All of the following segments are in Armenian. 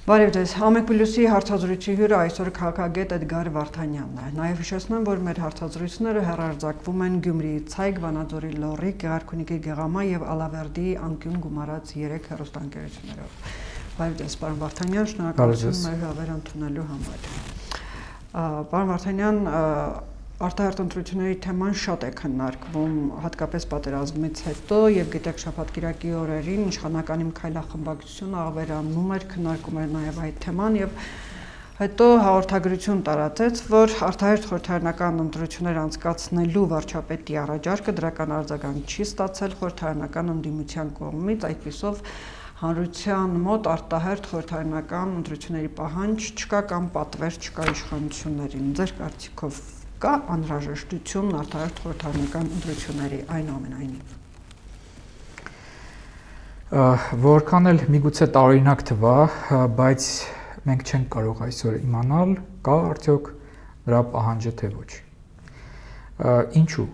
Բարև ձեզ, Համեկ Պլյուսի հարցազրույցի հյուրը այսօր քաղաքագետ Էդգար Վարդանյանն է։ Նաև հիշեցնեմ, որ մեր հարցազրույցները հեռարձակվում են Գյումրիի Ցայգ, Վանաձորի Լոռի, Գեղարքունիքի Գեղամա եւ Ալավերդի անկյուն գումարած 3 հեռուստաընկերություններով։ Բարև ձեզ, պարոն Վարդանյան, շնորհակալություն մեր հավերը ընդունելու համար։ Պարոն Վարդանյան, արտահերթ ընտրությունների թեման շատ է քննարկվում, հատկապես պատերազմից հետո եւ գիտեք շաբաթ-կիրակի օրերին իշխանական իմ քայլախմբակցությունը ավերանում էր, քննարկում էր նաեւ այդ թեման եւ հետո հաղորդագրություն տարածեց, որ արտահերթ խորհրդարանական ընտրություններ անցկացնելու վարչապետի առաջարկը դրական արձագանք չի ստացել խորհրդարանական ընդդիմության կողմից, այդպիսով հանրության մոտ արտահերթ խորհրդարանական ընտրությունների պահանջ չկա կամ պատվեր չկա իշխանություններին։ Ձեր կարծիքով կա անհրաժեշտություն արտահերթ խորհրդարանական ընտրությունների այնուամենայնիվ։ Որքան էլ միգուցե տարօրինակ թվա, բայց մենք չենք կարող այսօր իմանալ կա արդյոք նրա պահանջը թե ոչ։ Ինչու։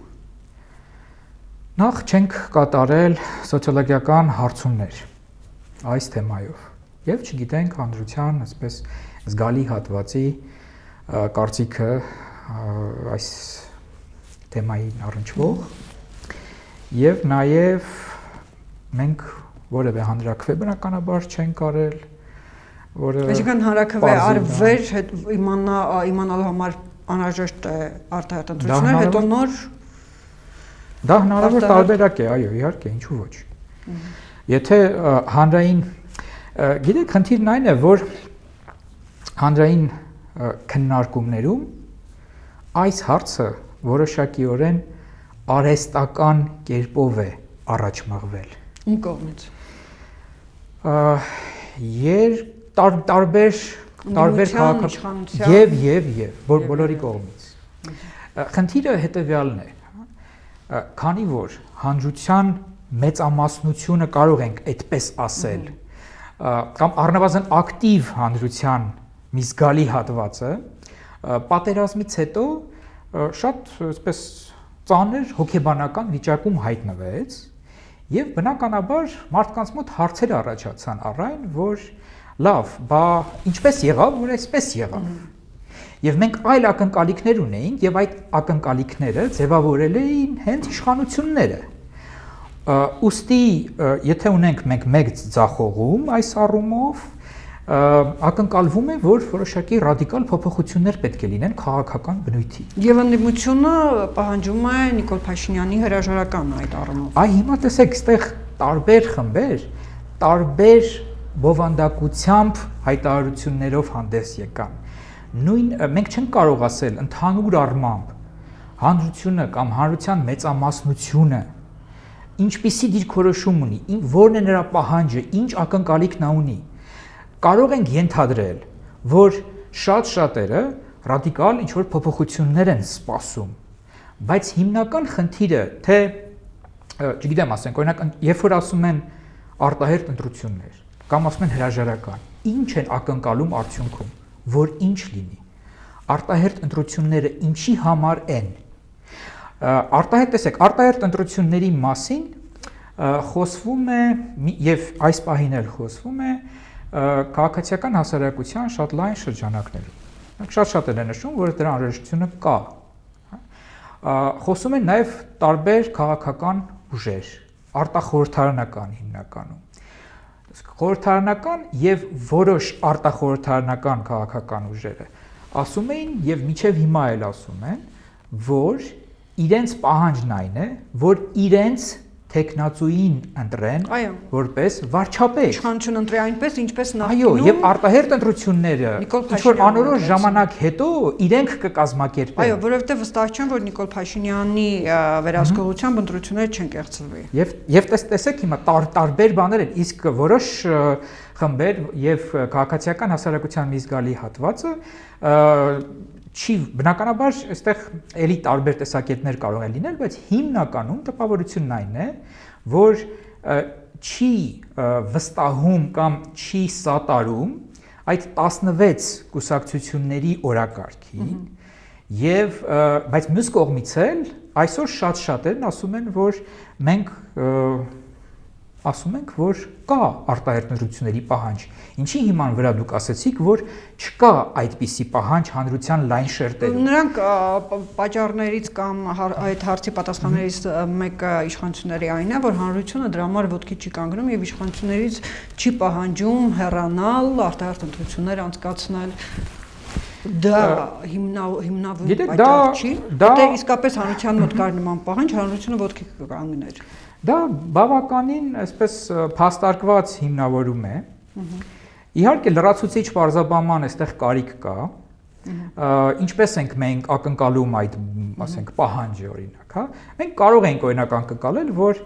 Նախ չենք կատարել սոցիոլոգիական հարցումներ այս թեմայով եւ չգիտենք հանրության այսպես զգալի հատվածի կարծիքը այս թեմային առնչվող եւ նաեւ մենք որևէ հանրակրվե բնականաբար չենք արել, որը այսինքն հանրակրվե արվեր իմանալու համար անհրաժեշտ է արտահերթ ընտրություններ, հետո նոր դա հնարավոր տարբերակ է, այո, իհարկե, ինչու ոչ։ Եթե հանրային, գիտեք, խնդիրն այն է, որ հանրային քննարկումներում այս հարցը որոշակիորեն արհեստական կերպով է առաջ մղվել։ Ում կողմից։ Տարբեր քաղաքական եւ բոլորի կողմից։ Խնդիրը հետեւյալն է։ Քանի որ հանրության մեծամասնությունը կարող ենք այդպես ասել, կամ առնվազն ակտիվ հանրության մի զգալի հատվածը պատերազմից հետո շատ այսպես ծանր հոգեբանական վիճակում հայտնվեց եւ բնականաբար մարդկանց մոտ հարցեր առաջացան առայն, որ լավ, բա ինչպես եղավ, որ այսպես եղավ։ Եվ մենք այլ ակնկալիքներ ունեինք եւ այդ ակնկալիքները ձևավորել էին հենց իշխանությունները։ Ուստի, եթե ունենք մենք մեկ ձախողում այս առումով, ակնկալվում է, որ որոշակի ռադիկալ փոփոխություններ պետք է լինեն քաղաքական բնույթի։ Եվ ընդդիմությունը պահանջում է Նիկոլ Փաշինյանի հրաժարականը այդ առումով։ Այ հիմա տեսեք, այստեղ տարբեր խմբեր, տարբեր բովանդակությամբ հայտարարություններով հանդես եկան։ Մենք չենք կարող ասել ընդհանուր առմամբ հանրությունը կամ հանրության մեծամասնությունը ինչպիսի դիրքորոշում ունի, որն է նրա պահանջը, ինչ ակնկալիք նա ունի։ Կարող ենք ենթադրել, որ շատերը ռադիկալ ինչ-որ փոփոխություններ են սպասում, բայց հիմնական խնդիրը, թե, չգիտեմ, ասենք, օրինակ, երբ որ ասում են արտահերթ ընտրություններ, կամ ասում են հրաժարական, ինչ են ակնկալում արդյունքում, որ ինչ լինի, արտահերթ ընտրությունները ինչի համար են, տեսեք, արտահերթ ընտրությունների մասին խոսվում է, և այս պահին էլ խոսվում է, քաղաքացիական հասարակության շատ լայն շրջանակներում։ Շատ են նշում, որ դրա անհրաժեշտությունը կա։ Խոսում են նաև տարբեր քաղաքական ուժեր, արտախորհրդարանական հիմնականում։ Խորհրդարանական եւ որոշ արտախորհրդարանական քաղաքական ուժերը ասում էին եւ մինչեւ հիմա էլ ասում են, որ իրենց պահանջն այն է, որ իրենց թեկնածուին ընտրեն որպես վարչապետ։ Իշխանություն ընտրի այնպես, ինչպես Այո, նախկինում։ եւ արտահերթ ընտրությունները ինչ-որ անորոշ ժամանակ հետո իրենք կկազմակերպեն։ Այո, որովհետեւ վստահ չեմ, որ Նիկոլ Փաշինյանի վերահսկողությամբ ընտրությունները չեն կեղծվի։ Եվ տեսեք հիմա տարբեր բաներ են, իսկ որոշ խմբեր եւ քաղաքացիական հասարակության մի զգալի հատվածը չի բնականաբար այստեղ էլի տարբեր տեսակետներ կարող են լինել, բայց հիմնականում տպավորությունն այն է, որ չի վստահում կամ չի սատարում այդ 16 կուսակցությունների օրակարգին եւ բայց մյուս կողմից էլ այսօր շատ-շատերն ասում են, որ մենք ասում ենք, որ կա արտահերտ ընտրությունների պահանջ։ Ինչի հիման վրա դուք ասացիք, որ չկա այդպիսի պահանջ հանրության լայն շերտերում։ Նրանք պատճառներից կամ այդ հարցի պատասխաններից մեկը իշխանությունների այն է, որ հանրությունը դրա համար ոտքի չի կանգնում եւ իշխանություններից չի պահանջում հեռանալ, արտահերտ ընտրություններ անցկացնել։ Դա հիմնավոր պատճառ չի։ Դա իսկապես հանրության մոտ կար նման պահանջ, հանրությունը ոտքի կանգներ։ Դա բավականին այսպես փաստարկված հիմնավորում է։ Իհարկե լրացուցիչ պարզաբանման այստեղ կարիք կա։ Ինչպես ենք մենք ակնկալում այդ, ասենք, պահանջը օրինակ, հա։ Մենք կարող ենք օրինակ ակնկալել, որ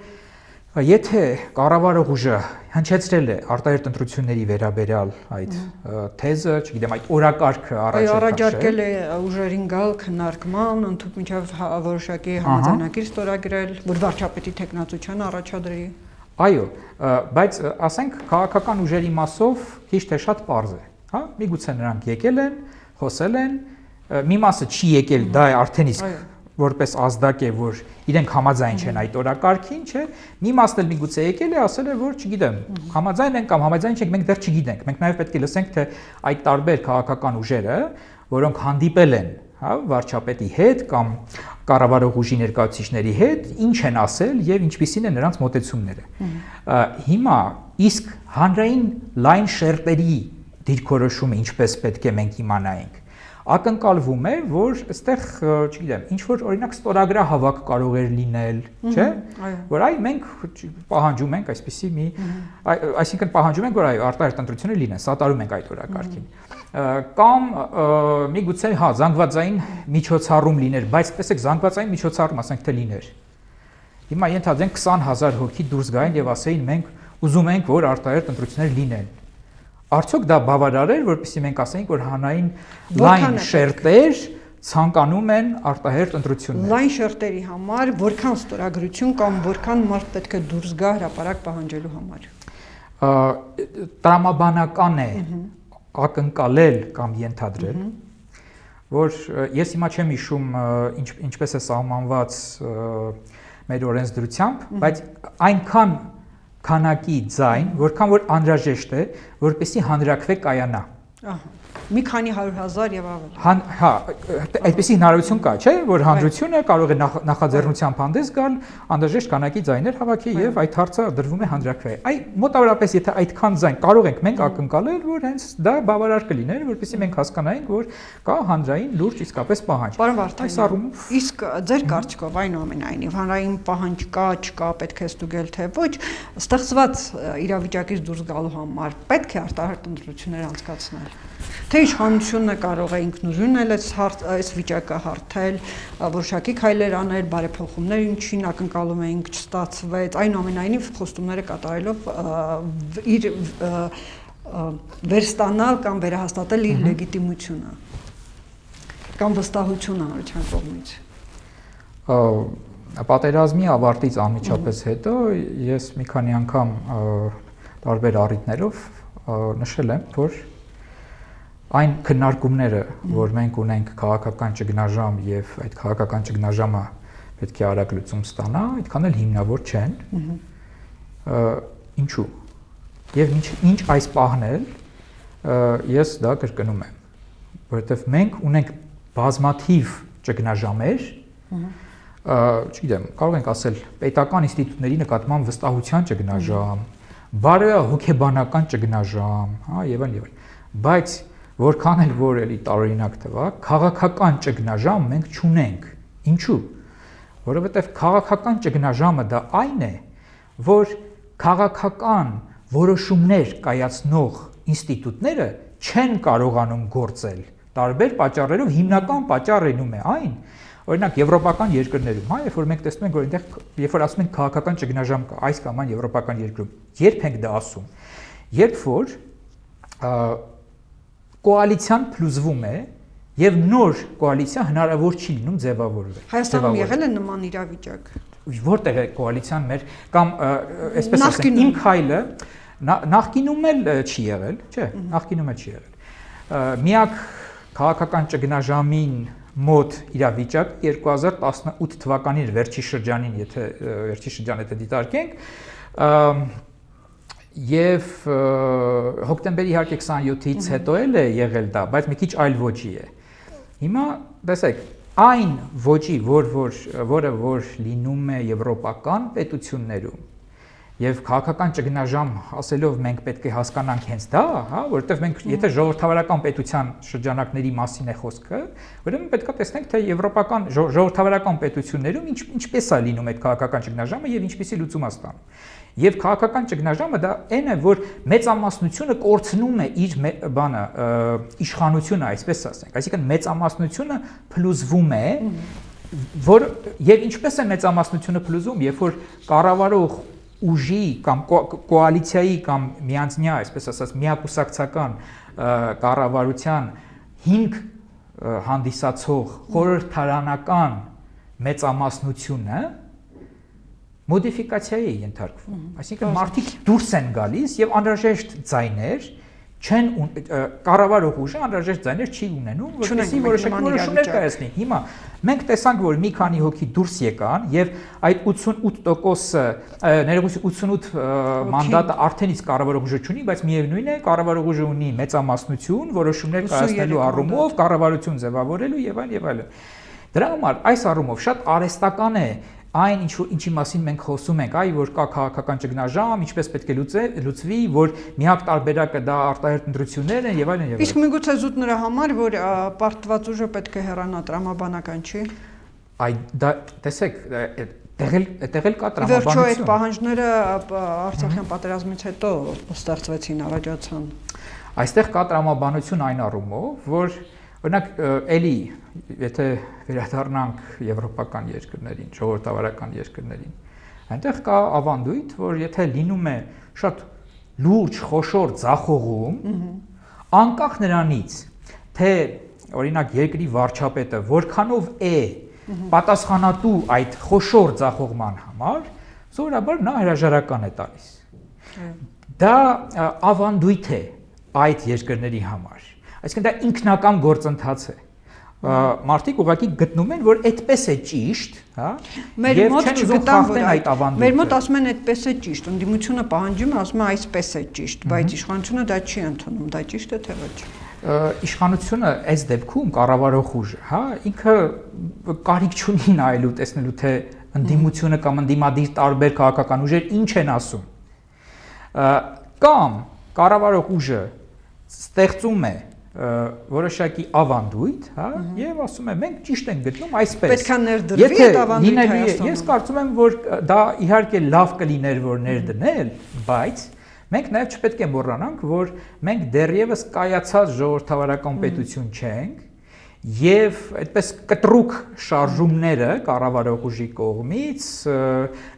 եթե կառավարող ուժը հնչեցրել է արտահերտ ընտրությունների վերաբերյալ այդ թեզը, չգիտեմ, այդ օրակարգը առաջարկել է ուժերին գալ քննարկման, ընդհանուր մինչև որոշակի համաձայնագիր ստորագրել, որ վարչապետի թեկնածության առաջադրի։ Այո, բայց ասենք քաղաքական ուժերի մասով քիչ թե շատ պարզ է, հա, միգուցե նրանք եկել են, խոսել են, մի մասը չի եկել, դա է արդեն իսկ որպես ազդակ է, որ իրենք համաձայն չեն այդ օրակարգին, չէ՞։ Մի մասն էլ միգուցե եկել է, ասել է, որ չգիտեմ, համաձայն են կամ համաձայն չենք, մենք դեռ չգիտենք։ Մենք նաև պետք է լսենք, թե այդ տարբեր քաղաքական ուժերը, որոնք հանդիպել են, հա, վարչապետի հետ կամ կառավարող ուժի ներկայացուցիչների հետ, ինչ են ասել եւ ինչպիսին են նրանց մոտեցումները։ Հիմա իսկ հանրային լայն շերտերի դիրքորոշումը ինչպես պետք է մենք իմանայինք։ Ակնկալվում է, որ այստեղ, չգիտեմ, ինչ որ օրինակ ստորագրահավաք կարող էր լինել, չէ՞, որ այ մենք պահանջում ենք այսպիսի մի, այսինքն պահանջում ենք, որ այ արտահերտ ընտրություններ լինեն, սատարում ենք այդ օրակարգին։ Կամ միգուցե, հա, զանգվածային միջոցառում լիներ, բայց տեսեք, զանգվածային միջոցառում, ասենք թե լիներ։ Հիմա ենթադրենք 20,000 հոգի դուրս գային եւ ասեին մենք ուզում ենք, որ արտահերտ ընտրություններ լինեն։ Արդյոք դա բավարար էր, որպեսզի մենք ասենք, որ հանրային լայն շերտեր ցանկանում են արտահերտ ընտրություններ։ Լայն շերտերի համար որքան ստորագրություն կամ որքան մարդ պետք է դուրս գա հրապարակ պահանջելու համար։ Տրամաբանական է ակնկալել կամ ենթադրել, որ ես հիմա չեմ հիշում ինչպես է սահմանված մեր օրենսդրությամբ, բայց այնքան քանակի ձայն, որքան որ անհրաժեշտ է, որպեսզի հանրակրվե կայանա։ Ահա։ Մի քանի 100,000 եւ ավելի։ Հա, այդպիսի հնարավորություն կա, չէ՞, որ հանրությունը կարող է նախաձեռնությամբ հանդես գալ, անհրաժեշտ քանակի ձայներ հավաքի եւ այդ հարցը դրվում է հանրակրվե։ Այ մոտավորապես եթե այդքան ձայն կարող ենք մենք ակնկալել, որ հենց դա բավարար կլիներ, որպեսզի մենք հասկանայինք, որ կա հանրային լուրջ իսկապես պահանջ։ Պարոն Վարդանյան, իսկ ձեր կարծիքով այնուամենայնիվ հանրային պահանջ կա, չկա, պետք է ստուգել թե ոչ, ստեղծված իրավիճակից դուրս գալու համար պետք է արտահերտ ընտրություններ անցկացնել։ Թե իշխանությունը կարող է ինքնուրույն այս վիճակը հարթել, որոշակի քայլեր անել, բարեփոխումներ ինչին ակնկալում էինք չստացվեց, այնուամենայնիվ խոստումները կատարելով իր վերստանալ կամ վերահաստատել իր լեգիտիմությունը կամ վստահությունը հանրության կողմից։ Պատերազմի ավարտից անմիջապես հետո ես մի քանի անգամ տարբեր առիթներով նշել եմ, որ այն քննարկումները, որ մենք ունենք քաղաքական ճգնաժամ եւ այդ քաղաքական ճգնաժամը պետք է արագ լուծում ստանա, այդքան էլ հիմնավոր չեն։ Ինչու՞։ Եվ ինչ այս պահն էլ ես դա կրկնում եմ, որովհետեւ մենք ունենք բազմաթիվ ճգնաժամեր, չգիտեմ, կարող ենք ասել պետական ինստիտուտների նկատմամբ վստահության ճգնաժամ, բարոյահոգեբանական ճգնաժամ, հա, եւ այլն, բայց որքան էլ որ էլի տարօրինակ թվա, քաղաքական ճգնաժամ մենք չունենք։ Ինչու՞։ Որովհետև քաղաքական ճգնաժամը դա այն է, որ քաղաքական որոշումներ կայացնող ինստիտուտները չեն կարողանում գործել։ Տարբեր պատճառերով հիմնական պատճառը լինում է այն, օրինակ եվրոպական երկրներում, հա, երբ որ մենք տեսնում ենք, որ այնտեղ երբ որ ասում ենք քաղաքական ճգնաժամ կա այս կամ այն եվրոպական երկրում, երբ ենք դա ասում։ Երբ որ կոալիցիան փլուզվում է եւ նոր կոալիցիա հնարավոր չի լինում ձևավորվել։ Հայաստանում եղել է նման իրավիճակ։ Որտեղ է կոալիցիան մեր կամ այսպես ասենք իմ քայլը նախկինում էլ չի եղել, չէ, նախկինում էլ չի եղել։ Միակ քաղաքական ճգնաժամին մոտ իրավիճակ 2018 թվականին վերջի շրջանին, եթե վերջի շրջանը դիտարկենք, Եվ հոկտեմբերի իհարկե 27-ից հետո էլ է եղել դա, բայց մի քիչ այլ ոճի է։ Հիմա տեսեք, այն ոճի, որը լինում է եվրոպական պետություններում Եվ քաղաքական ճգնաժամ ասելով մենք պետք է հասկանանք հենց դա, հա, որովհետև մենք եթե ժողովրդավարական պետության շրջանակների մասին է խոսքը, ուրեմն պետք է տեսնենք թե եվրոպական ժողովրդավարական պետություններում ինչպես է լինում այդ քաղաքական ճգնաժամը եւ ինչպիսի լուծում է ստանում։ Եվ քաղաքական ճգնաժամը դա այն է, որ մեծամասնությունը կորցնում է իր բանը իշխանությունը, այսպես ասենք, այսինքն մեծամասնությունը փլուզվում է, որ եւ ինչպես է մեծամասնությունը փլուզում, երբ որ կառավարող ուժի կամ կոալիցիայի կամ միանձնյա, այսպես ասած, միակուսակցական կառավարության հիմք հանդիսացող խորհրդարանական մեծամասնությունը մոդիֆիկացիայի է ենթարկվում։ Այսինքն մարդիկ դուրս են գալիս եւ անհրաժեշտ ձայներ չեն կառավարող ուժը անհրաժեշտ ձայներ չի ունենում, որպեսզի որոշումներ կայացնի։ Հիմա մենք տեսանք, որ մի քանի հոգի դուրս եկան եւ այդ 88%-ը, ներողություն 88 մանդատը արդեն իսկ կառավարող ուժը չունի, բայց միևնույն է, կառավարող ուժը ունի մեծամասնություն, որոշումներ կայացնելու առումով, կառավարություն ձևավորելու եւ այլն։ Դրա համար այս առումով շատ արհեստական է այն ինչի մասին մենք խոսում ենք, այ որ կա քաղաքական ճգնաժամ, ինչպես պետք է լուծվի, որ միակ տարբերակը դա արտահերթ ընտրություններ են եւ այլն եւ այլն։ Իսկ միգուցե զուտ նրա համար, որ պարտված ուժը պետք է հեռանա տրամաբանական չի։ Այ դա տեսեք, տեղել կա տրամաբանություն։ Վերջո այդ պահանջները Արցախյան պատերազմից հետո ստեղծվեցին, առաջացան։ Այստեղ կա տրամաբանություն այն առումով, որ օրինակ էլի եթե վերադառնանք եվրոպական երկրներին, ժողովրդավարական երկրներին, այնտեղ կա ավանդույթ, որ եթե լինում է շատ լուրջ, խոշոր ձախողում, անկախ նրանից, թե օրինակ երկրի վարչապետը որքանով է պատասխանատու այդ խոշոր ձախողման համար, սովորաբար նա հրաժարական է տալիս։ Դա ավանդույթ է այդ երկրների համար։ Այսինքն դա ինքնական գործընթաց է։ Մարդիկ ուղղակի գտնում են, որ այդպես է ճիշտ, հա, եւ չեն ուզում խախտեն այդ ավանդույթը։ Մեր մոտ ասում են այդպես է ճիշտ, ընդդիմությունը պահանջում է, ասում է այսպես է ճիշտ, բայց իշխանությունը դա չի ընդունում, դա ճիշտ է թե ոչ։ Իշխանությունը այս դեպքում կառավարող ուժը, հա, ինքը կարիք չունի նայելու, տեսնելու թե ընդդիմությունը կամ ընդդիմադիր տարբեր քաղաքական ուժեր ինչ են ասում։ Կամ կառավարող ուժը ստեղծում է որոշակի ավանդույթ, հա, եւ ասում է մենք ճիշտ ենք գտնում այսպես։ Պետք է ներդրվի այդ ավանդույթը Հայաստանում։ Ես կարծում եմ, որ դա իհարկե լավ կլիներ, որ ներդնել, բայց մենք նաեւ չպետք է մոռանանք, որ մենք դեռևս կայացած ժողովրդավարական պետություն չենք եւ այդպես կտրուկ շարժումները կառավարող ուժի կողմից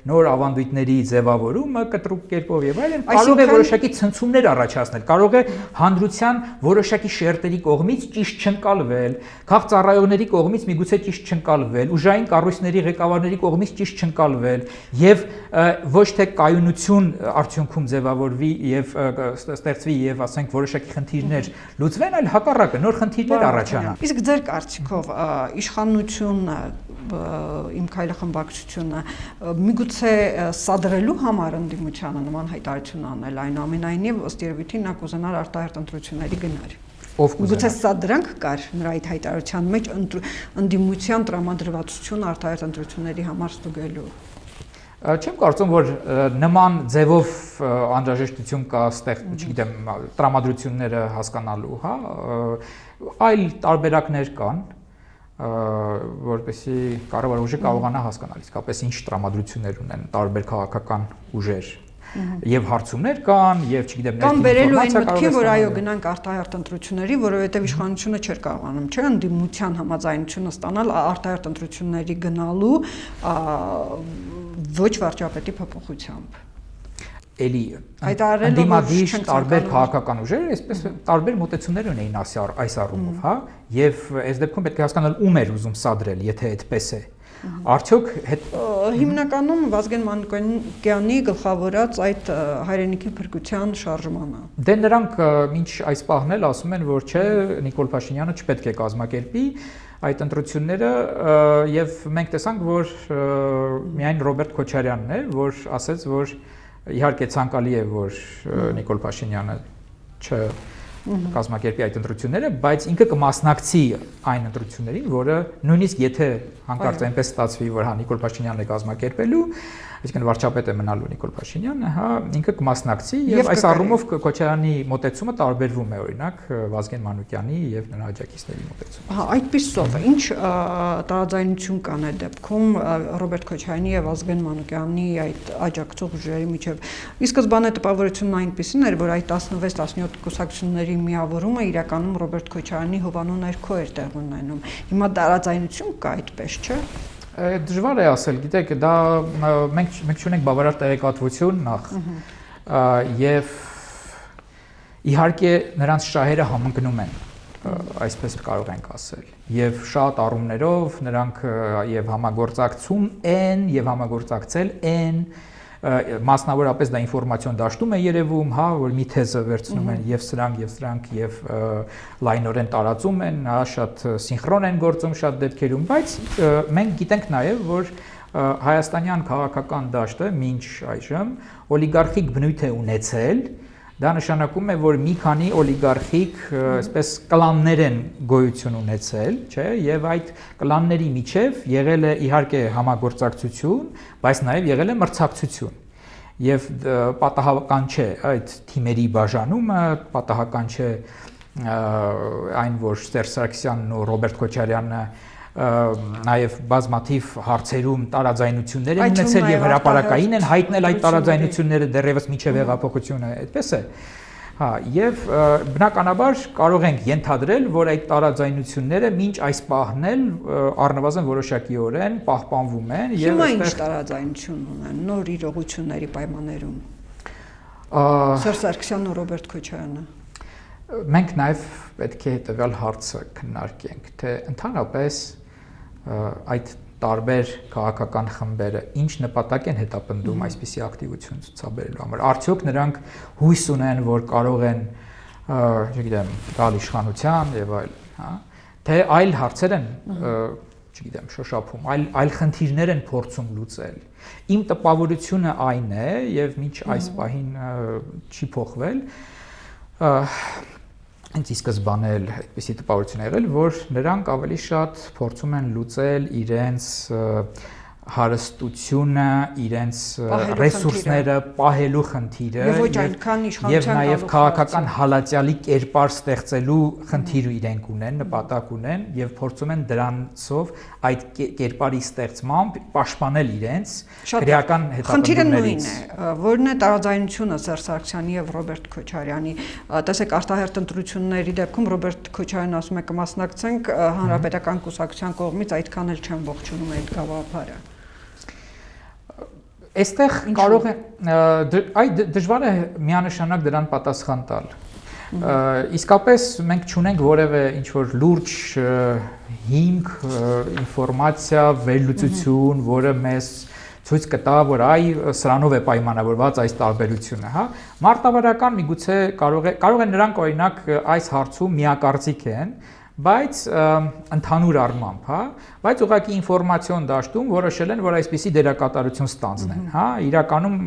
նոր ավանդույթների ձևավորումը կտրուկ կերպով եւ այլն կարող է որոշակի ցնցումներ առաջացնել, կարող է հանրության որոշակի շերտերի կողմից ճիշտ չընկալվել, քաղաքծառայողների կողմից միգուցե ճիշտ չընկալվել, ուժային կառույցների ղեկավարների կողմից ճիշտ չընկալվել եւ ոչ թե կայունություն արդյունքում ձևավորվի եւ ստեղծվի եւ ասենք որոշակի խնդիրներ լուծվեն, այլ հակառակը նոր խնդիրներ առաջանան։ Իսկ ձեր կարծիքով իշխանությունը իմ քայլախմբակցությունը միգուցե սադրելու համար ընդդիմությանը նման հայտարարություն անել այնուամենայնիվ ըստ երևույթին նա կուզենար արտահերթ ընտրությունների գնալ։ Միգուցե սա դրանք կար նրա այդ հայտարարության մեջ ընդդիմության տրամադրվածություն արտահերթ ընտրությունների համար ստուգելու։ Չեմ կարծում, որ նման ձևով անհրաժեշտություն կա չգիտեմ, տրամադրությունները հասկանալու, հա, այլ տարբերակներ կան, որպեսզի կառավարող ուժը կարողանա հասկանալ իսկապես ինչ տրամադրություններ ունեն տարբեր քաղաքական ուժեր եւ հարցումներ կան եւ չգիտեմ կամ բերելու այն մտքին որ այո գնանք արտահերթ ընտրությունների, որովհետեւ իշխանությունը չէր կարողանում, չէ, ընդդիմության համաձայնությունը ստանալ արտահերթ ընտրությունների գնալու ոչ վարչապետի փոփոխությամբ։ Էլի ընդդիմադիր տարբեր քաղաքական ուժեր այսպես տարբեր մոտեցումներ ունեին այս առումով, հա, եւ այս դեպքում պետք է հասկանալ ում էր ուզում սադրել, եթե այդպես է։ Արդյոք հիմնականում Վազգեն Մանուկյանի գլխավորած այդ հայրենիքի փրկության շարժմանը։ Դե նրանք մինչ այս պահն էլ ասում են, որ չէ, Նիկոլ Փաշինյանը չպետք է կազմակերպի այդ ընտրությունները եւ մենք տեսանք, որ միայն Ռոբերտ Քոչարյանն էր, որ ասաց, որ իհարկե ցանկալի է որ Նիկոլ Փաշինյանը կազմակերպի այդ ընտրությունները, բայց ինքը կմասնակցի այն ընտրություններին, որը նույնիսկ եթե հանկարծ այնպես ստացվի, որ Նիկոլ Փաշինյանն է կազմակերպելու, այսինքն վարչապետ է մնալու Նիկոլ Փաշինյանը, ինքը կմասնակցի եւ այս առումով Քոչարյանի մոտեցումը տարբերվում է օրինակ Վազգեն Մանուկյանի եւ նրա աջակիցների մոտեցումից։ Այդպիսով է, ինչ տարաձայնություն կան այդ դեպքում Ռոբերտ Քոչարյանի եւ Վազգեն Մանուկյանի այդ աջակցող ուժերի միջեւ։ Ի սկզբանե տպավորությունն այնպեսին էր, որ այդ 16-17 կուսակցությունների միավորումը իրականում Ռոբերտ Քոչարյանի հովանու ներքո էր տեղ ունենում։ Հիմա տարաձայնություն կա այդպես, չէ՞։ Դժվար է ասել, գիտեք, դա մենք չունենք բավարար տեղեկատվություն նախ եւ իհարկե նրանց շահերը համընկնում են, այսպես կարող ենք ասել, եւ շատ առումներով նրանք եւ համագործակցում են եւ համագործակցել են, մասնավորապես դա ինֆորմացիոն դաշտում է երևում, որ մի թեզը վերցնում են եւ սրանք եւ լայնորեն տարածում են, շատ սինխրոն են գործում շատ դեպքերում, բայց մենք գիտենք նաեւ, որ հայաստանյան քաղաքական դաշտը մինչ այժմ օլիգարխիկ բնույթ է ունեցել, դա նշանակում է, որ մի քանի օլիգարխիկ, այսպես կլաններ են գոյություն ունեցել, չէ, եւ այդ կլանների միջև եղել է իհարկե համագործակցություն, բայց նաեւ եղել է մրցակցություն։ Եվ պատահական չէ այդ թիմերի բաժանումը, պատահական չէ այն, որ Սերժ Սարգսյանն ու Ռոբերտ Քոչարյանը նաև բազմաթիվ հարցերում տարաձայնություններ են ունեցել եւ հրապարակային են հայտնել այդ տարաձայնությունները դեռևս միջև հեղափոխությունը, այդպես է։ Եվ բնականաբար կարող ենք ենթադրել, որ այդ տարաձայնությունները մինչ այս պահն էլ առնվազն որոշակիորեն պահպանվում են եւ այստեղ ինչ տարաձայնություն ունեն նոր իրողությունների պայմաններում։ Սերժ Սարգսյանն ու Ռոբերտ Քոչարյանը։ Մենք նաև պետք է հետևյալ հարցը քննարկենք, թե ընդհանրապես այդ տարբեր քաղաքական խմբերը ինչ նպատակ են հետապնդում այսպիսի ակտիվություն ցուցաբերելու համար։ Արդյոք նրանք հույս ունեն, որ կարող են, չգիտեմ, գալ իշխանության եւ այլ, թե այլ հարցեր են, չգիտեմ, շոշափում, այլ խնդիրներ են փորձում լուծել։ Իմ տպավորությունը այն է եւ մինչ այս պահին չի փոխվել, Հենց ի սկզբանե էլ այդպիսի տպավորություն եղել, որ նրանք ավելի շատ փորձում են լուծել իրենց հարստությունը, իրենց ռեսուրսները պահելու խնդիրը եւ նաեւ քաղաքական հալածյալի կերպար ստեղծելու խնդիրը իրենք ունեն, նպատակ ունեն եւ փորձում են դրանցով այդ կերպարի ստեղծմամբ պաշտպանել իրենց քրեական հետապնդումներից։ Խնդիրը նույնն է, որն է տարաձայնությունը Սերժ Սարգսյանի եւ Ռոբերտ Քոչարյանի։ Տեսեք, արտահերթ ընտրությունների դեպքում Ռոբերտ Քոչարյանն ասում է կմասնակցենք հանրապետական կուսակցության կողմից, այդքան էլ չեն ողջունում այդ գաղափարը։ Այստեղ կարող է այդ դժվար է միանշանակ դրան պատասխան տալ։ Իսկապես մենք չունենք որևէ ինչ որ լուրջ հիմք, ինֆորմացիա, վերլուծություն, որը մեզ ցույց կտա, որ սրանով է պայմանավորված այս տարբերությունը, հա։ Մարտավարական միգուցե կարող է նրանք օրինակ այս հարցում միակարծիք են, բայց ընդհանուր առմամբ, հա, բայց ուղղակի ինֆորմացիոն դաշտում որոշել են, որ այսպիսի դերակատարություն ստանձնեն, հա, իրականում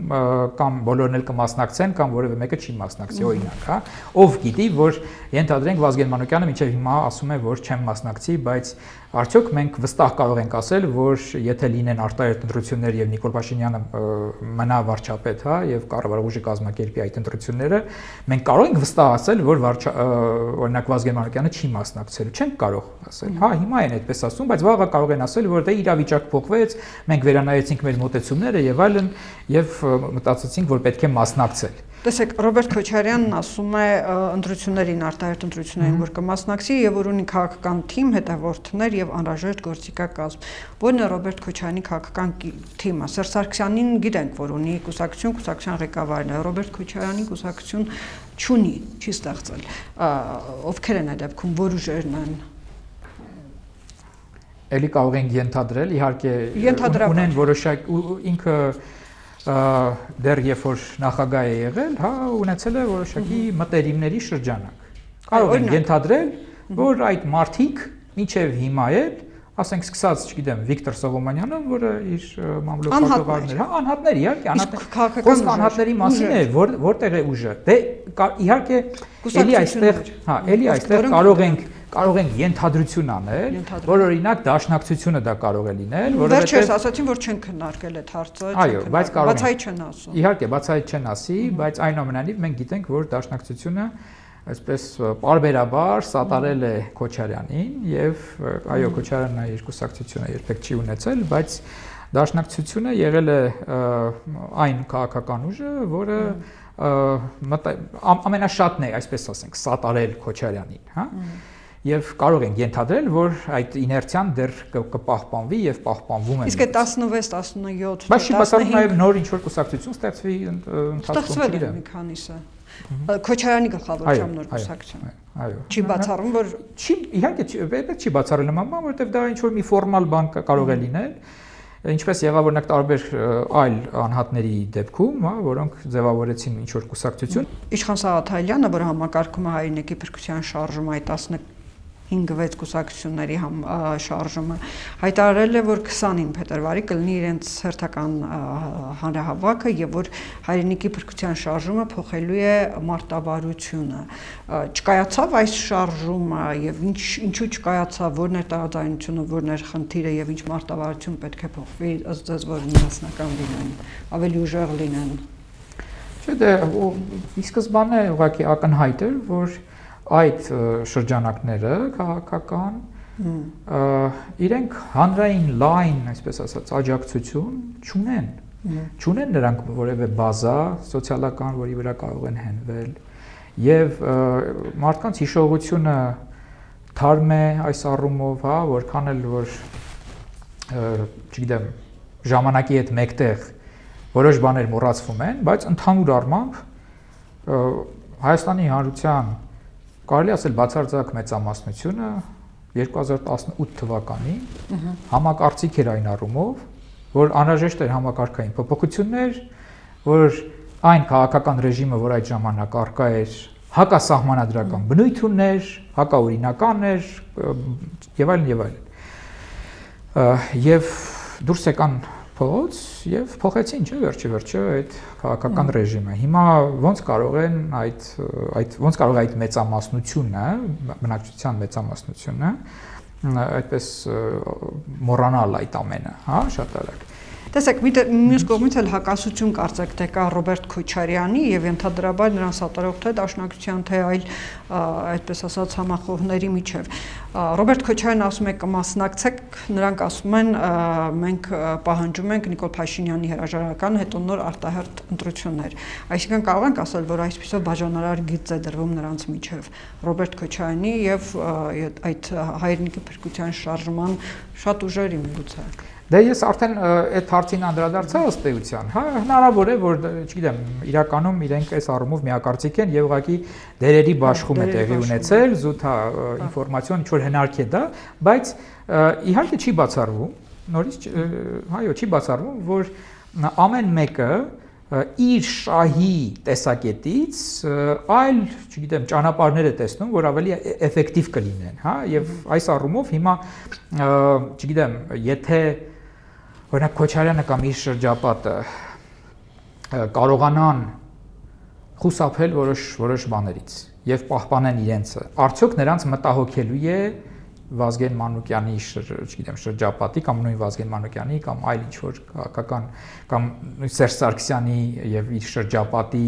կամ բոլորն էլ կմասնակցեն, կամ որևէ մեկը չի մասնակցի, օրինակ, հա, ով գիտի, որ ենթադրենք Վազգեն Մանուկյանը մինչև հիմա ասում է, որ չեմ մասնակցի, բայց արդյոք մենք վստահ կարող ենք ասել, որ եթե լինեն արտահերթ ընտրություններ եւ Նիկոլ Փաշինյանը մնա վարչապետ, հա, եւ կառավարող ուժը կազմակերպի այդ ընտրությունները, մենք կարող ենք վստահ ասել, որ օրինակ Վազգեն Մանուկյանը չի մասնակցել, չենք կարող ասել, հա, հիմա են այդպես ասում, բայց վաղը կարող են ասել, որ դե իրավիճակ փոխվեց, մենք վերանայեցինք մեր մոտեցումները եւ այլն եւ մտածեցինք, որ պետք է մասնակցել։ Տեսեք, Ռոբերտ Քոչարյանն ասում է ընտրություններին, արտահերթ ընտրություններին, որ կմասնակցի եւ որ ունի քաղաքական թիմ, հետևորդներ եւ անհրաժեշտ գործիքակազմ։ Որն է Ռոբերտ Քոչարյանի քաղաքական թիմը։ Սերժ Սարգսյանին գիտենք, որ ունի կուսակցության ղեկավարն է, Ռոբերտ Քոչարյանի կուսակցություն չունի, չի ստեղծել։ Ովքեր են այդ դեպքում, որ ուժերն են։ Էլի կարող ենք ենթադրել, իհարկե ունեն որոշակ ինքը դեռ երբ որ նախագահ է եղել, հա, ունեցել է որոշակի մտերիմների շրջանակ։ Կարող ենք ենթադրել, որ այդ մարդիկ մինչև հիմա էլ ասենք սկսած, չգիտեմ, Վիկտոր Սողոմոնյանը, որը իր մամլոք պատողարներ, հա, անհատներ, իհարկե, խոսքը անհատների մասին է, որտեղ է ուժը։ Դե իհարկե, էլի այստեղ կարող ենք ենթադրություն անել, որ օրինակ դաշնակցությունը դա կարող է լինել, որովհետեւ վերջերս ասացին, որ չեն քննարկել այդ հարցը, բացայի չեն ասում։ Իհարկե, բացայի չեն ասի, բայց այնուամենայնիվ մենք գիտենք, որ դաշնակցությունը այսպես պարբերաբար սատարել է Քոչարյանին եւ այո Քոչարյանն իր կուսակցությունը երբեք չի ունեցել, բայց դաշնակցությունը եղել է այն քաղաքական ուժը, որը ամենաշատն է, այսպես ասենք, սատարել Քոչարյանին, հա? Եվ կարող ենք ենթադրել, որ այդ իներցիան դեռ կպահպանվի եւ պահպանվում է։ Իսկ այդ 16-17 բայց չի բացառում նաեւ նոր ինչ-որ կուսակցություն ստեղծվի ընթացքում չգիտեմ։ Մի քանիսը Քոչարյանի գլխավորությամբ նոր կուսակցություն։ Այո։ Չի բացառում, որ չի իհարկե չի բացառել նման բան, որովհետեւ դա ինչ որ մի ֆորմալ բան կարող է լինել, ինչպես եղավ օրինակ տարբեր այլ անհատների դեպքում, հա, որոնք ձևավորեցին ինչ որ կուսակցություն։ Իշխան Սաղաթայելյանը, որ համակարգում է հայրենիքի փրկության շարժումը, այդ 15-6 կուսակցությունների շարժումը, հայտարարել է, որ 29 փետրվարի կլինի իրենց հերթական հանրահավաքը եւ որ հայրենիքի փրկության շարժումը փոխելու է մարտավարությունը։ Չկայացավ այս շարժումը եւ ինչու չկայացավ, որն է տարաձայնությունը, որն է խնդիրը եւ ինչ մարտավարություն պետք է փոխվի, ըստ ձեզ որ միասնական լինեն, ավելի ուժեղ լինեն։ Չէ, դե ի սկզբանե ուղղակի ակնհայտ էր, որ այդ շրջանակները քաղաքական իրենք հանրային լայն, այսպես ասած, աջակցություն չունեն նրանք որևէ բազա սոցիալական, որի վրա կարող են հենվել եւ մարդկանց հիշողությունը թարմ է այս առումով, հա, որքան էլ որ չգիտեմ, ժամանակի հետ մեկտեղ որոշ բաներ մոռացվում են, բայց ընդհանուր առմամբ Հայաստանի Հանրության կարելի ասել բացարձակ մեծամասնությունը 2018 թվականին համակարծիք էր այն առումով, որ անհրաժեշտ էր համակարգային փոփոխություններ, որ այն քաղաքական ռեժիմը, որ այդ ժամանակ առկա էր, հակասահմանադրական բնույթ ուներ, հակաօրինական էր եւ այլն եւ այլն։ Եւ դուրս եկան փողոց եւ փոխեցին, չէ՞, վերջը այդ քաղաքական ռեժիմը։ Հիմա ոնց կարող է այդ մեծամասնությունը, բնակչության մեծամասնությունը այդպես մոռանալ այդ ամենը, հա, շատ արագ։ Տեսեք, մյուս կողմից էլ հակասություն կարծեք թե կա Ռոբերտ Քոչարյանի եւ ենթադրաբար նրան սատարող թե դաշնակցության թե այլ այդպես ասած համախոհների միջև։ Ռոբերտ Քոչարյանն ասում է կմասնակցեք, նրանք ասում են մենք պահանջում ենք Նիկոլ Փաշինյանի հրաժարական, հետո նոր արտահերթ ընտրություններ։ Այսինքն կարող ենք ասել, որ այսպիսով բաժանարար գիծ է դրվում նրանց միջև Ռոբերտ Քոչարյանի եւ այդ հայրենիքի փրկության շարժման շատ ուժերի միգուցե։ Դե ես արդեն այդ հարցին անդրադարձա ըստ էության, հա, հնարավոր է, որ, չգիտեմ, իրականում իրենք այս առումով միակարծիք են եւ ուղղակի դերերի բաշխում է տեղի ունեցել, զուտ հա ինֆորմացիոն ինչ որ հնարք է դա, բայց իհարկե չի բացառվում, նորից այո, չի բացառվում, որ ամեն մեկը իր շահի տեսակետից այլ, չգիտեմ, ճանապարհներ է տեսնում, որ ավելի էֆեկտիվ կլինեն, հա, եւ այս առումով հիմա, չգիտեմ, եթե օրինակ Քոչարյանը կամ իր շրջապատը կարողանան խուսափել որոշ բաներից եւ պահպանեն իրենցը, արդյոք նրանց մտահոգելու է Վազգեն Մանուկյանի, չգիտեմ, շրջապատի կամ նույն Վազգեն Մանուկյանի կամ այլ ինչ-որ քաղաքական կամ Սերժ Սարգսյանի եւ իր շրջապատի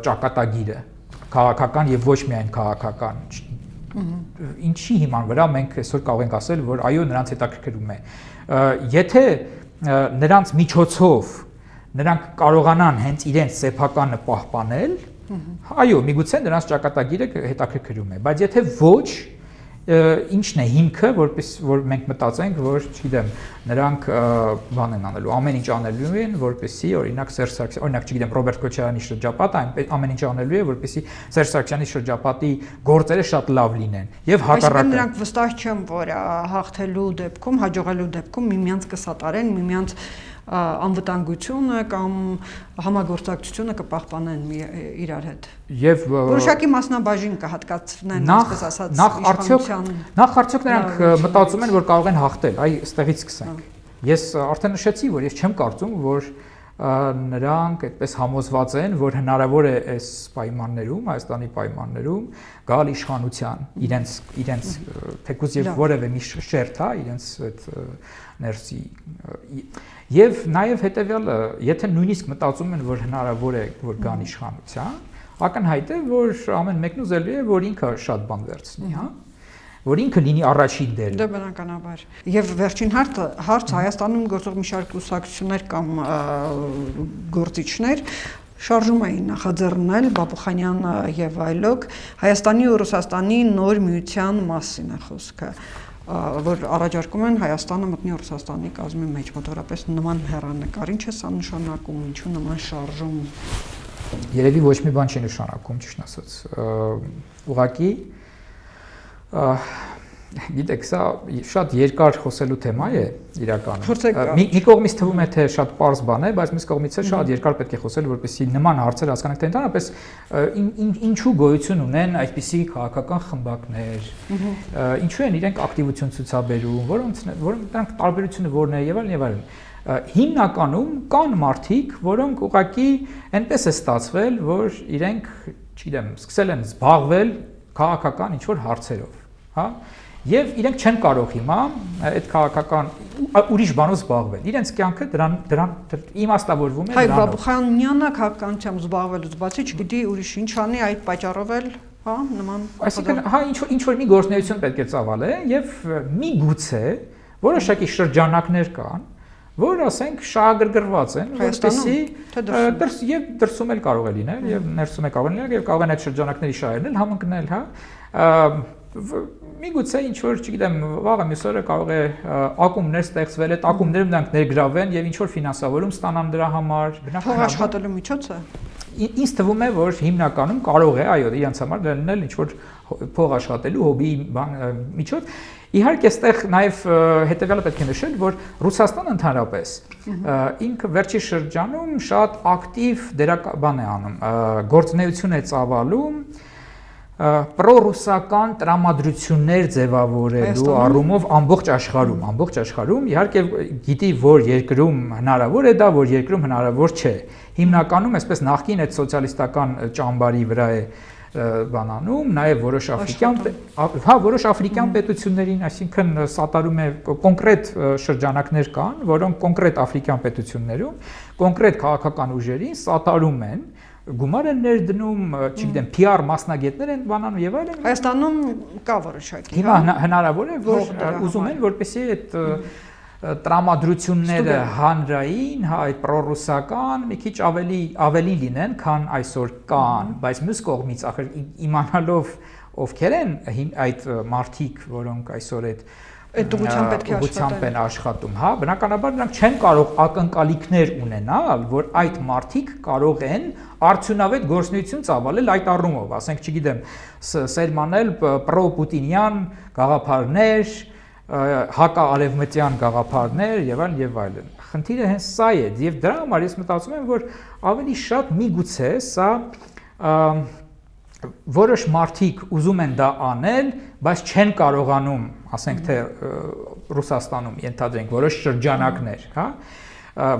ճակատագիրը, քաղաքական եւ ոչ միայն քաղաքական։ Ինչի հիման վրա մենք այսօր կարող ենք ասել, որ այո, նրանց հետաքրքրում է։ Եթե նրանց միջոցով նրանք կարողանան հենց իրենց սեփականը պահպանել, այո, միգուցե նրանց ճակատագիրը հետաքրքրում է, բայց եթե ոչ, ինչն է հիմքը, որ մենք մտածենք, որ, չգիտեմ, նրանք բան են անելու, ամեն ինչ անելու են, որպեսզի օրինակ Սերժ Սարգսյանի, օրինակ, չգիտեմ, Ռոբերտ Քոչարյանի շրջապատը ամեն ինչ անելու է, որպեսզի Սերժ Սարգսյանի շրջապատի գործերը շատ լավ լինեն եւ հակառակը։ Այսինքն նրանք վստահ չեն, որ հաղթելու դեպքում, հաջողելու դեպքում միմյանց կսատարեն, միմյանց անվտանգությունը կամ համագործակցությունը կպահպանեն իրար հետ։ Եվ որոշակի մասնաբաժին կհատկացնեն, այսպես ասած, նախ արդյոք նրանք մտածում են, որ կարող են հաղթել, այ այստեղից սկսենք։ Ես արդեն նշեցի, որ ես չեմ կարծում, որ նրանք այդպես համոզված են, որ հնարավոր է այս պայմաններում, Հայաստանի պայմաններում գալ իշխանության, իրենց թեկուզ եւ որևէ մի շերտ, հա, իրենց այդ ներսի եւ նաեւ հետեւյալը, եթե նույնիսկ մտածում են, որ հնարավոր է որ գան իշխանության, ակնհայտ է, որ ամեն մեկն ուզելու է, որ ինքը շատ բան վերցնի, հա, որ ինքը լինի առաջին դերում։ Դա բնականաբար։ Եվ վերջին հարց Հայաստանում գործող մի շարք կուսակցություններ կամ գործիչներ շարժում էին նախաձեռնել Բաբուխանյան եւ այլոք Հայաստանի ու Ռուսաստանի նոր միության մասին է խոսքը, որ առաջարկում են Հայաստանը մտնի Ռուսաստանի կազմի մեջ, մոտավորապես նման հեռանկար։ Ինչ է սա նշանակում, ինչու նման շարժում։ Երևի ոչ մի բան չի նշանակում, ճիշտ ասած։ Ուղղակի գիտեք, սա շատ երկար խոսելու թեմա է իրականում։ Մի կողմից թվում է թե շատ պարզ բան է, բայց մյուս կողմից է շատ երկար պետք է խոսել, որպեսզի նման հարցեր հասկանանք, թե ընդհանրապես ինչու գոյություն ունեն այդպիսի քաղաքական խմբակներ, ինչու են իրենք ակտիվություն ցուցաբերում, որոնք դրանք տարբերությունը որն է եւ այլն եւ այլն։ Հիմնականում կան մարդիկ, որոնք ուղղակի այնպես է ստացվել, որ իրենք, չգիտեմ, սկսել են զբաղվել քաղաքական ինչ-որ հարցերով, հա, եւ իրենք չեն կարող հիմա այդ քաղաքական ուրիշ բանով զբաղվել։ Իրենց կյանքը դրան իմաստավորվում է դրանով։ Հայ Բաբուխանյանը քաղաքականությամբ զբաղվելուց բացի չգիտի ուրիշ ինչ անի այդ պատճառով էլ, հա, նման։ Այսինքն, հա, ինչ-որ մի գործունեություն պետք է ծավալել եւ միգուցե որոշակի շրջանակներ կան, որ ասենք շահագրգռված են, որպեսզի եւ դրսում էլ կարող է լինել եւ ներսում է կարող լինել եւ կարող են այդ շրջանակների շահերն էլ համընկնել, հա։ Միգուցե ինչ որ, չգիտեմ, վաղը մյուս օրը կարող է ակումբներ ստեղծվել, այդ ակումբներում նրանք ներգրավեն եւ ինչ որ ֆինանսավորում ստանան դրա համար, փող աշխատելու միջոց է։ Ինձ թվում է, որ հիմնականում կարող է, այո, իրենց համար լինել ինչ որ փող աշխատելու հոբի միջոց։ Իհարկե, այստեղ նաև հետևյալը պետք է նշել, որ Ռուսաստանը ընդհանրապես ինքը վերջի շրջանում շատ ակտիվ բան է անում, գործունեություն է ծավալում պրոռուսական տրամադրություններ ձևավորելու առումով ամբողջ աշխարհում, իհարկե գիտի, որ երկրում հնարավոր է դա, որ երկրում հնարավոր չէ։ Հիմնականում այսպես նախկին այդ սոցիալիստական ճամբարի վրա է բանանում, նաև որոշ աֆրիկյան պետություններին, այսինքն սատարում է կոնկրետ շրջանակներ կան, որոնք կոնկրետ աֆրիկյան պետություններում, կոնկրետ քաղաքական ուժերին սատարում են, գումար են ներդնում, չգիտեմ, PR մասնագետներ են բանանում եւ այլն։ Հայաստանում կա որոշակի։ Հիմա հնարավոր է, որ ուզում են, որպեսզի այդ տրամադրությունները հանրային, հա, այդ պրոռուսական մի քիչ ավելի լինեն, քան այսօր կան, բայց մյուս կողմից ախր իմանալով ովքեր են այդ մարդիկ, որոնք այսօր այդ ուղղությամբ են աշխատում, հա, բնականաբար նրանք չեն կարող ակնկալիքներ ունենալ, որ այդ մարդիկ կարող են արդյունավետ գործունեություն ծավալել այդ առումով, ասենք, չգիտեմ, սերմանել պրո-պուտինյան գաղափարներ, հակաարևմտյան գաղափարներ եւ այլն։ Խնդիրը հենց սա է, եւ դրա համար ես մտածում եմ, որ ավելի շատ միգուցե սա որոշ մարդիկ ուզում են դա անել, բայց չեն կարողանում, ասենք թե Ռուսաստանում ենթադրենք որոշ շրջանակներ, հա,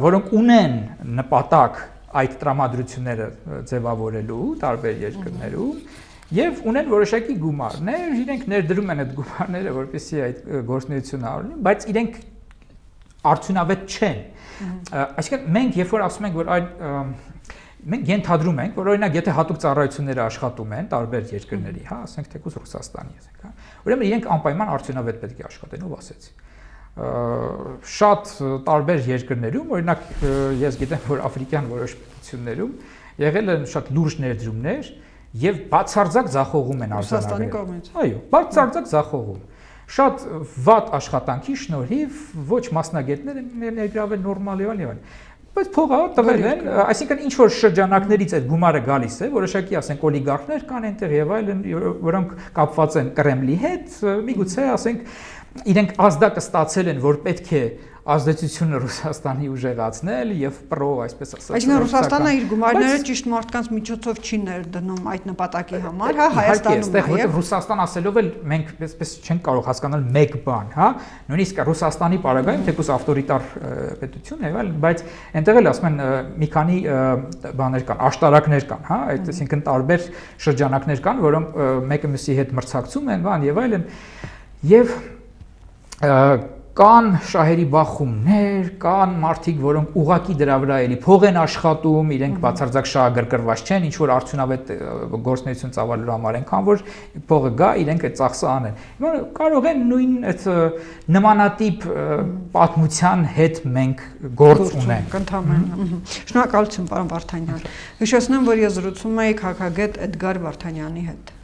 որոնք ունեն նպատակ այդ տրամադրությունները ձևավորելու տարբեր երկրներում եւ ունեն որոշակի գումարներ, իրենք ներդրում են այդ գումարները, որպեսզի այդ գործունեությունը արվի, բայց իրենք արդյունավետ չեն։ Այսինքն մենք երբ որ ասում ենք, որ մենք ենթադրում ենք, որ օրինակ եթե հատուկ ծառայությունները աշխատում են տարբեր երկրների, հա, ասենք թեկուզ Ռուսաստանի, ասենք, հա, ուրեմն իրենք անպայման արդյունավետ պետք է աշխատեն, ով ասեց։ Շատ տարբեր երկրներում, օրինակ ես գիտեմ, որ աֆրիկյան որոշ պետություններում եղել են շատ լուրջ ներդրումներ եւ բացարձակ ձախողում են արձանագրել։ Այո, բացարձակ ձախողում։ Շատ վատ աշխատանքի շնորհիվ ոչ մասնագետներ են ներգրավել նորմալ եւ այլն։ Բայց փողը տվել են, այսինքն ինչ որ շրջանակներից այդ գումարը գալիս է, որոշակի ասենք օլիգարխներ կան այնտեղ եւ այլն, որոնք կապված են Կրեմլի հետ, միգուցե ասենք իրենք ազդակը ստացել են, որ պետք է ազդեցությունը Ռուսաստանի ուժեղացնել եւ պրո, այսպես ասած։ Այսինքն Ռուսաստանը իր գումարները ճիշտ մարդկանց միջոցով չի ներդնում այդ նպատակի համար, հա, Հայաստանում այստեղ որտեղ Ռուսաստան ասելով էլ մենք այսպես չենք կարող հասկանալ մեկ բան, հա, նույնիսկ Ռուսաստանի պարագայում թեկուզ ավտորիտար պետություն է, բայց այնտեղ էլ ասում են մի քանի բաներ կան, աշտարակներ կան, հա, այսինքն տարբեր շրջանակներ կան, որոնք մեկը մյուսի հետ մրցակցում են, բան եւ այլն, եւ կան շահերի բախումներ, կան մարդիկ, որոնք ուղակի դրա վրա էլի փող են աշխատում, իրենք բացարձակ շահագրգռված չեն, ինչ որ արդյունավետ գործունեություն ծավալելու համար այնքան որ փողը գա, իրենք այդ ծախսը անեն։ Հիմա կարող են նույն այդ նմանատիպ պատմության հետ մենք գործ ունենք։ Ընդհանրապես։ Շնորհակալություն, պարոն Վարդանյան։ Հիշեցնեմ, որ ես զրուցում եի քաղաքագետ Էդգար Վարդանյանի հետ։